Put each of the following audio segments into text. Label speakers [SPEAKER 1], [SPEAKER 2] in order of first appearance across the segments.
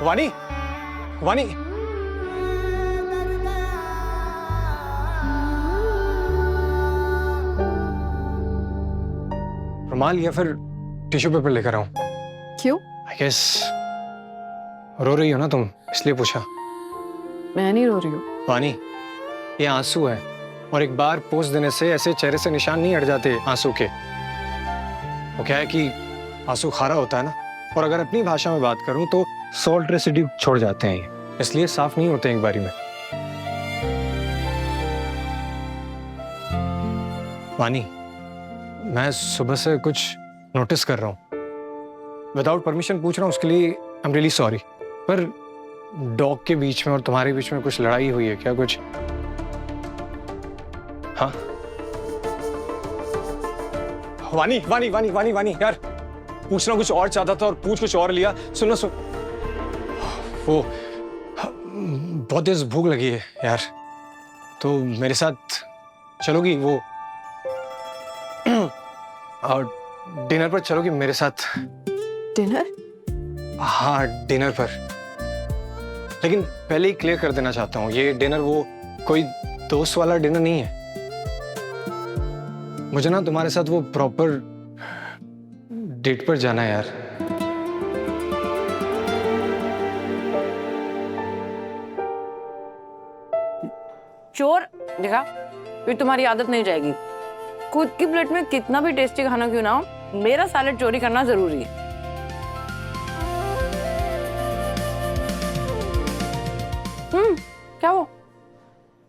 [SPEAKER 1] वानी, वानी, रुमाल या फिर टिश्यू पेपर लेकर आऊं?
[SPEAKER 2] क्यों?
[SPEAKER 1] आई गेस रो रही हो ना तुम, इसलिए पूछा।
[SPEAKER 2] मैं नहीं रो रही हूँ।
[SPEAKER 1] वानी, ये आंसू है और एक बार पोंछ देने से ऐसे चेहरे से निशान नहीं हट जाते आंसू के। वो क्या है कि आंसू खारा होता है ना, और अगर अपनी भाषा में बात करूं तो सॉल्ट रेसिड्यू छोड़ जाते हैं ये, इसलिए साफ नहीं होते एक बारी में। वानी, मैं सुबह से कुछ नोटिस कर रहा हूं, विदाउट परमिशन पूछ रहा हूं, उसके लिए आई एम रियली सॉरी। पर डॉग के बीच में और तुम्हारे बीच में कुछ लड़ाई हुई है क्या? कुछ? हाँ वानी, वानी, वानी, वानी, वानी, यार पूछना कुछ और चाहता था और पूछ कुछ और लिया। सुनो सुन, वो बहुत तेज भूख लगी है यार, तो मेरे साथ चलोगी? वो और डिनर पर चलोगी मेरे साथ?
[SPEAKER 2] डिनर?
[SPEAKER 1] हाँ डिनर पर, लेकिन पहले ही क्लियर कर देना चाहता हूँ, ये डिनर वो कोई दोस्त वाला डिनर नहीं है। मुझे ना तुम्हारे साथ वो प्रॉपर डेट पर जाना है यार।
[SPEAKER 3] चोर, देखा फिर तुम्हारी आदत नहीं जाएगी। खुद की प्लेट में कितना भी टेस्टी खाना क्यों ना हो, मेरा सैलेड चोरी करना जरूरी है। क्या वो?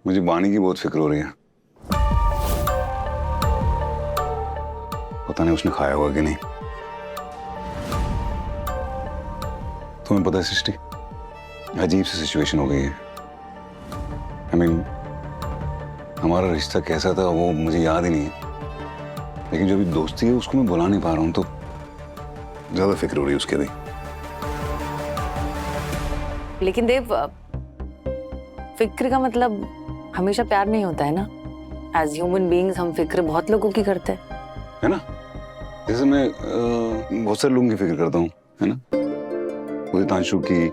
[SPEAKER 4] मुझे वानी की बहुत फिक्र हो रही है। पता नहीं उसने खाया होगा कि नहीं। तुम्हें पता है सृष्टि, अजीब सी सिचुएशन हो गई है। I mean, हमारा रिश्ता कैसा था वो मुझे याद ही नहीं है, लेकिन जो भी दोस्ती है उसको मैं बुला नहीं पा रहा हूं, तो ज्यादा फिक्र हो रही है उसके लिए।
[SPEAKER 3] लेकिन देव, फिक्र का मतलब हमेशा प्यार नहीं होता है ना। एज ह्यूमन बीइंग्स हम फिक्र बहुत लोगों की करते हैं,
[SPEAKER 4] है ना? जैसे मैं बहुत सारे लोगों की फिक्र करता हूँ, है ना? उदितांशु की,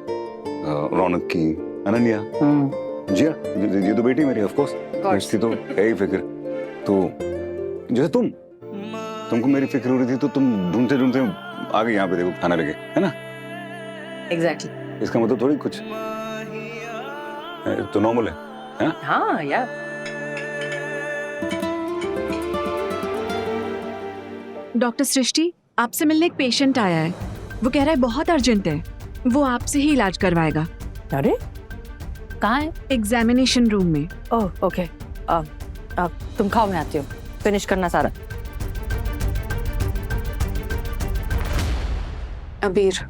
[SPEAKER 4] रौनक की, अनन्या, जिया, ये तो बेटी मेरी, ऑफ कोर्स, इसकी तो है ही फिक्र। तो जैसे तुमको मेरी फिक्र हो रही थी, तो तुम ढूंढते ढूंढते आ गए यहाँ पे, देखो खाना लेके, है ना?
[SPEAKER 3] एग्जैक्टली।
[SPEAKER 4] इसका मतलब थोड़ी कुछ तो नॉर्मल है?
[SPEAKER 3] हाँ यार।
[SPEAKER 5] डॉक्टर सृष्टि, आपसे मिलने एक पेशेंट आया है। वो कह रहा है बहुत अर्जेंट है, वो आपसे ही इलाज करवाएगा।
[SPEAKER 3] अरे कहाँ है?
[SPEAKER 5] एग्जामिनेशन रूम में।
[SPEAKER 3] ओह ओके, तुम खाओ, मैं आती हूँ, फिनिश करना सारा।
[SPEAKER 2] अबीर,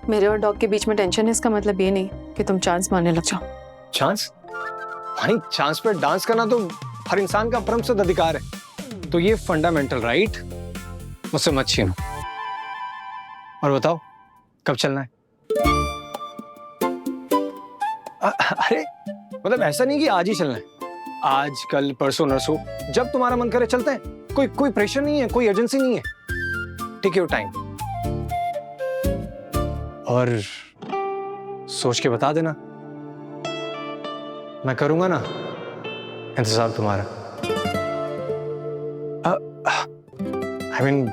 [SPEAKER 2] मेरे और डॉग के बीच में टेंशन है, इसका मतलब ये नहीं कि तुम चांस मारने लग जाओ।
[SPEAKER 1] चांस? भाई चांस पर डांस करना तो हर इंसान का परमसिद्ध अधिकार है, तो ये फंडामेंटल राइट मुझसे मत छीनो। और बताओ कब चलना है? अरे मतलब ऐसा नहीं कि आज ही चलना है, आज कल परसों नरसों, जब तुम्हारा मन करे चलते हैं। कोई प्रेशर नहीं है, कोई एजेंसी नहीं है। टेक योर टाइम और सोच के बता देना, मैं करूंगा ना इंतजार तुम्हारा। I mean,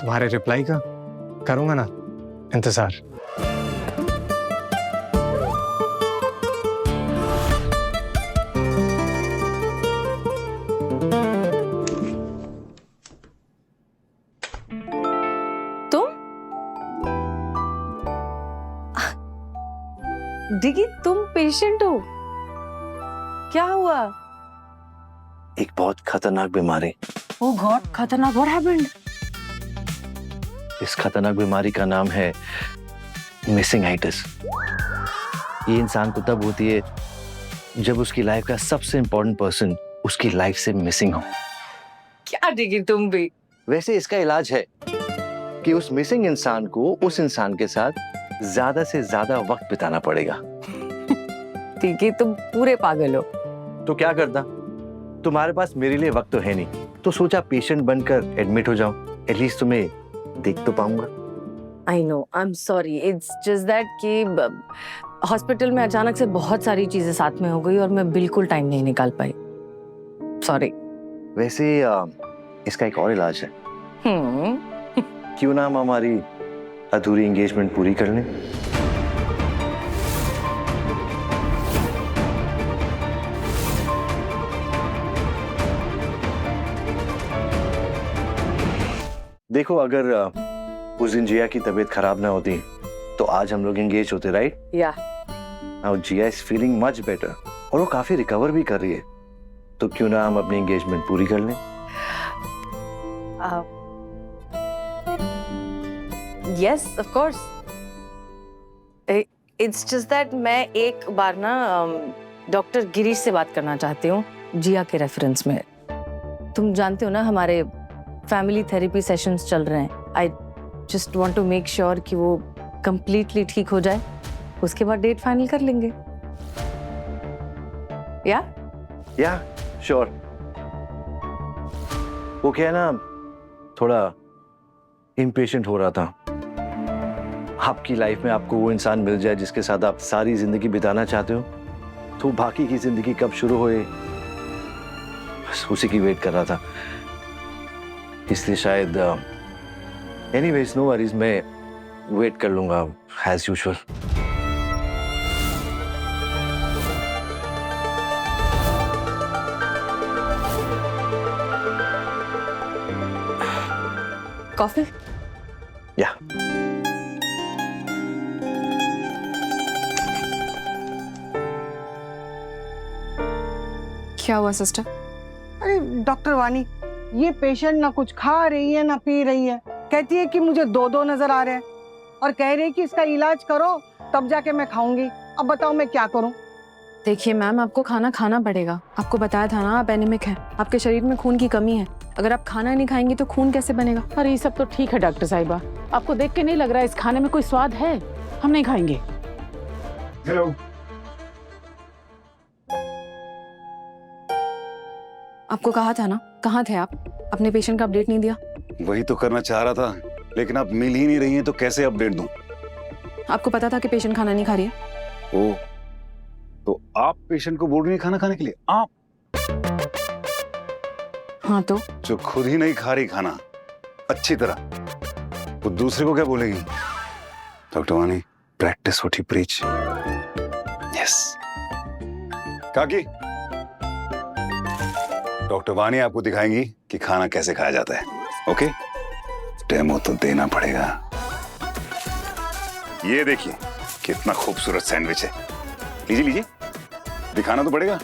[SPEAKER 1] तुम्हारे रिप्लाई का करूंगा ना इंतजार।
[SPEAKER 3] डिगी, तुम पेशेंट हो? क्या हुआ?
[SPEAKER 6] एक बहुत खतरनाक बीमारी।
[SPEAKER 3] ओह गॉड, खतरनाक, व्हाट हैपेंड?
[SPEAKER 6] इस खतरनाक बीमारी का नाम है मिसिंगाइटिस। ये इंसान को तब होती है जब उसकी लाइफ का सबसे इंपॉर्टेंट पर्सन उसकी लाइफ से मिसिंग हो।
[SPEAKER 3] क्या डिगी तुम भी?
[SPEAKER 6] वैसे इसका इलाज है कि उस मिसिंग इंसान को उस इंसान के साथ ज्यादा से ज्यादा वक्त बिताना पड़ेगा।
[SPEAKER 3] ठीक है, तुम पूरे पागल हो।
[SPEAKER 6] तो क्या करता, तुम्हारे पास मेरे लिए वक्त तो है नहीं, तो सोचा पेशेंट बनकर एडमिट हो जाऊं, एटलीस्ट तुम्हें देख तो पाऊंगा।
[SPEAKER 3] I know, I am sorry, it's just that कि हॉस्पिटल में अचानक से बहुत सारी चीजें साथ में हो गई और मैं बिल्कुल टाइम नहीं निकाल पाई। सॉरी।
[SPEAKER 6] वैसे इसका एक और इलाज है। क्यों ना हम हमारी अधूरी एंगेजमेंट पूरी कर लें? देखो, अगर उस दिन जिया की तबीयत खराब ना होती तो आज हम लोग एंगेज होते, राइट?
[SPEAKER 3] या
[SPEAKER 6] now Jiya is feeling much better और वो काफी रिकवर भी कर रही है, तो क्यों ना हम अपनी एंगेजमेंट पूरी कर लें?
[SPEAKER 3] Yes, of course. It's just that मैं एक बार ना डॉक्टर गिरीश से बात करना चाहती हूँ जिया के रेफरेंस में। तुम जानते हो ना, हमारे फैमिली थेरेपी सेशंस चल रहे हैं। I just want to make sure कि वो कंप्लीटली ठीक हो जाए, उसके बाद डेट फाइनल कर लेंगे। या
[SPEAKER 6] श्योर। वो क्या है ना, थोड़ा इम्पेशेंट हो रहा था। आपकी लाइफ में आपको वो इंसान मिल जाए जिसके साथ आप सारी जिंदगी बिताना चाहते हो, तो बाकी की जिंदगी कब शुरू होए, बस उसी की वेट कर रहा था। इसलिए शायद एनीवेज, नो वरीज, मैं वेट कर लूंगा एज यूजुअल।
[SPEAKER 3] कॉफी?
[SPEAKER 6] या
[SPEAKER 2] क्या हुआ सिस्टर?
[SPEAKER 7] अरे डॉक्टर वानी, ये पेशेंट ना कुछ खा रही है ना पी रही है। कहती है कि मुझे दो नजर आ रहे हैं और कह रही है कि इसका इलाज करो तब जाके मैं खाऊंगी। अब बताओ मैं क्या करूं?
[SPEAKER 2] देखिए मैम, आपको खाना खाना पड़ेगा। आपको बताया था ना आप एनीमिक हैं, आपके शरीर में खून की कमी है। अगर आप खाना नहीं खाएंगी तो खून कैसे बनेगा?
[SPEAKER 8] अरे ये सब तो ठीक है डॉक्टर साहिबा, आपको देख के नहीं लग रहा है इस खाने में कोई स्वाद है? हम नहीं खाएंगे।
[SPEAKER 4] हेलो।
[SPEAKER 2] आपको कहा था ना, कहाँ थे आप? अपने पेशेंट का अपडेट नहीं दिया।
[SPEAKER 4] वही तो करना चाह रहा था, लेकिन आप मिल ही नहीं रही हैं तो कैसे अपडेट दूं?
[SPEAKER 2] आपको पता था कि पेशेंट खाना नहीं खा रही है?
[SPEAKER 4] ओ, तो आप पेशेंट को बोल रही हैं खाना खाने के लिए? आप
[SPEAKER 2] हाँ तो
[SPEAKER 4] जो खुद ही नहीं खा रही खाना अच्छी तरह, वो दूसरे को क्या बोलेगी? डॉक्टर वानी, practice what you preach. Yes काकी, डॉक्टर वानी आपको दिखाएंगी कि खाना कैसे खाया जाता है। ओके, डेमो तो देना पड़ेगा। ये देखिए कितना खूबसूरत सैंडविच है। लीजिए लीजिए, दिखाना तो पड़ेगा।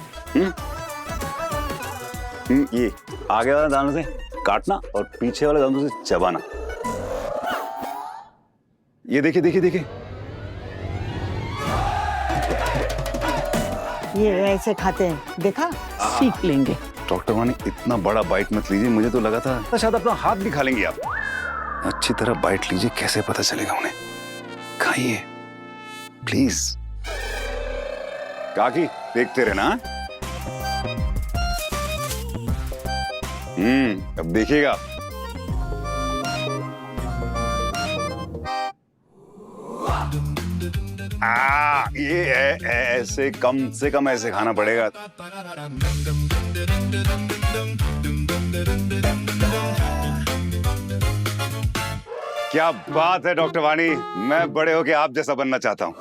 [SPEAKER 4] ये आगे वाला दानों से काटना और पीछे वाले दानों से चबाना। ये देखिए देखिए देखिए,
[SPEAKER 7] ये ऐसे खाते हैं, देखा?
[SPEAKER 8] सीख लेंगे।
[SPEAKER 4] डॉक्टर वानी इतना बड़ा बाइट मत लीजिए, मुझे तो लगा था शायद अपना हाथ भी खा लेंगे आप। अच्छी तरह बाइट लीजिए, कैसे पता चलेगा उन्हें। खाइए प्लीज। काकी देखते रहना। अब देखिएगा। ये ऐसे कम से कम ऐसे खाना पड़ेगा। क्या बात है डॉक्टर वानी, मैं बड़े होके आप जैसा बनना चाहता हूँ।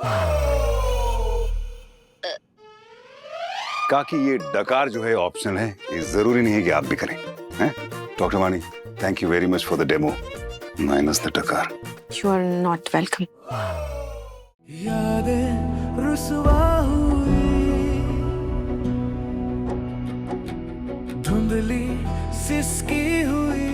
[SPEAKER 4] काकी ये डकार जो है ऑप्शनल है, ये जरूरी नहीं है कि आप भी करें। हैं doctor Wani, thank you very much for the demo minus the डकार।
[SPEAKER 2] You are not welcome.
[SPEAKER 9] यादें रुसवा हुई, धुंधली सिसकी हुई,